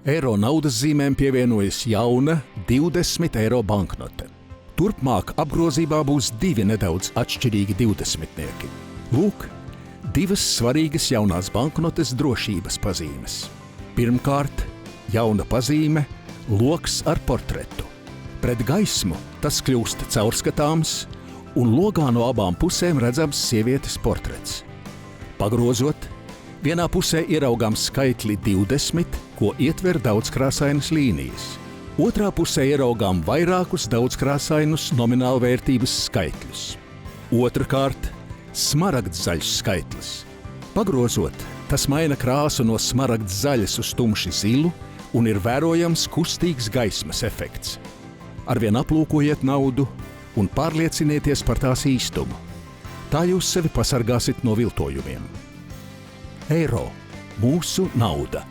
Eiro naudas zīmēm pievienojas jauna 20 eiro banknote. Turpmāk apgrozībā būs 2 nedaudz atšķirīgi 20-nieki. Lūk, 2 svarīgas jaunās banknotes drošības pazīmes. Pirmkārt, jauna pazīme – loks ar portretu. Pret gaismu tas kļūst caurskatāms un logā no abām pusēm redzams sievietes portrets. Pagrozot, vienā pusē ieraugām skaitli 20, ko ietver daudzkrāsainas līnijas. Otrā pusē ieraugām vairākus daudzkrāsainus nominālvērtības skaitļus. Otrakārt, smaragdzaļš skaitlis. Pagrozot, tas maina krāsu no smaragdzaļas uz tumši zilu un ir vērojams kustīgs gaismas efekts. Arvien aplūkojiet naudu un pārliecinieties par tās īstumu. Tā jūs sevi pasargāsit no viltojumiem. Eiro – mūsu nauda.